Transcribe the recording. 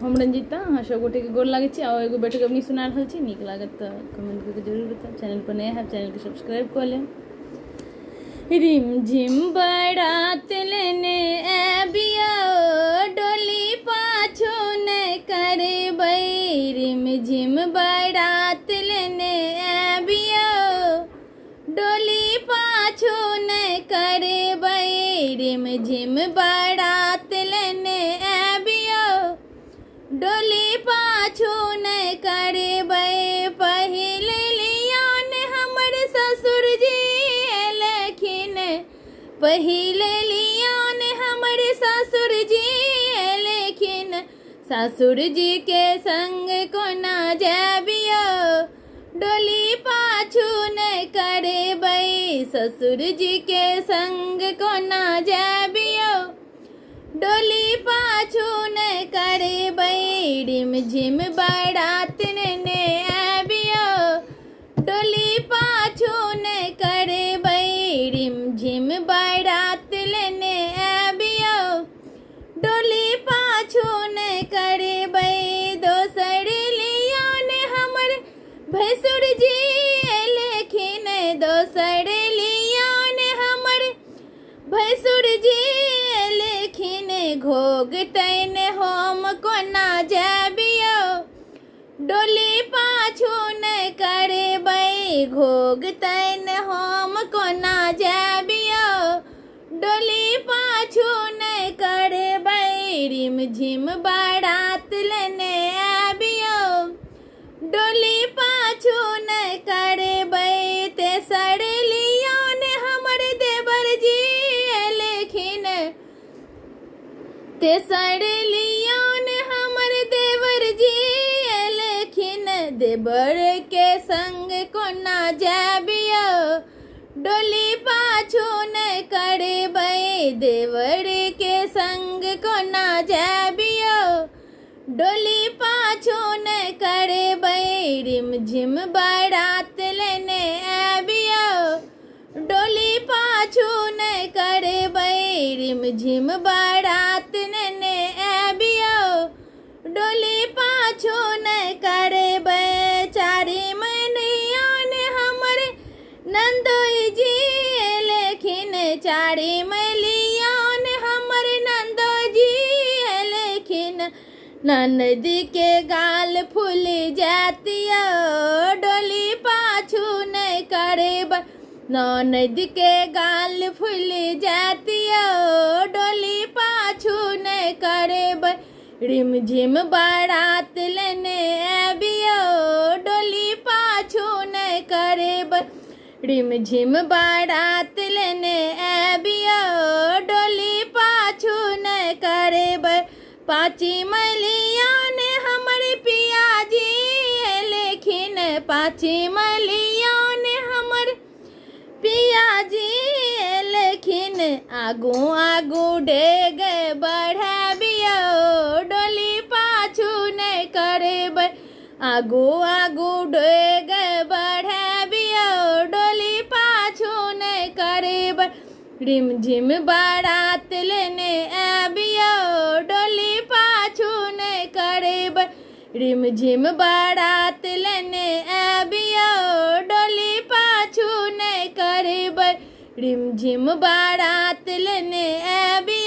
हम रंजीता हाँ सब गोटे के गोर लगे और एगो बैठ अपनी सुना रहा निक लागत तो कमेंट करके जरूर बताओ। चैनल पर नया है चैनल को सब्सक्राइब कर लें। रिम झिम बरात लेने एबिया डोली पाछो न करे बई। रिम झिम बरात लेने एबिया डोली पाछो न करे बई। रिम झिम बरात लेने एबिया डोली पाछो न करे बई। पहले लियान हमर ससुर जी लेखिन पहले लियान हमर ससुर जी लेखिन ससुर जी के संग को ना जाबियो डोली पाछू न करे बई। ससुर जी के संग को ना जाबियो डोली पाछू न करे बई। रिम झिम बरात ने आबियो डोली पाछू न करे बई। रिम झिम बरात लेने आबियो डोली पाछू न करे बई। दोसर लियान हमर भैसुर जी लेखिन दोसर लियान हमर भैसुर जी लेखिन घोग तैन हम कोना जाबियो डोली पाछू न करे बई। घोग तैन हम कोना जाबियो डोली पाछू न करे बई। रिम झिम बरात लेने आबियो डोली पाछू न करे बई। तेसर लियान हमर देवर जी लेखिन तेसर लियान हमर देवर जी लेखिन देवर के संग कोना जाबियो डोली पाछू न करे बई। देवर के संग कोना जाबियो डोली पाछू न करे बई। रिम झिम बरात लेने आबियो डोली पाछू न करे बई। रिम झिम बरात लेने आबियो डोली पाछू न करे बई। चारी मैनियान हमर नंदोई जी लेखिन चारी मैलियान हमर नंदोई जी लेखिन ननद के गाल फूल जातिया डोली पाछू न करे बई। ननद के गाल फूल जातिया डोली पाछू न करे बई। रिम झिम बरात लेने आबियो डोली पाछू न करे बई। रिम झिम बरात लेने आबियो डोली पाछू न करे बई। पाची मलियान हमर पिया जी लेखिन पाची मलियान हमर पिया जी लेखिन आगू आगू डेग बढ़ाबियो डोली पाछू न करे बई। आगू आगू डेग बढ़ाबियो डोली पाछू न करे बई। रिम झिम बरात लेने आबियो डोली पाछू न करे बई। रिम झिम बरात लेने आबियो डोली पाछू न करे बई। रिम झिम बरात लेने आबियो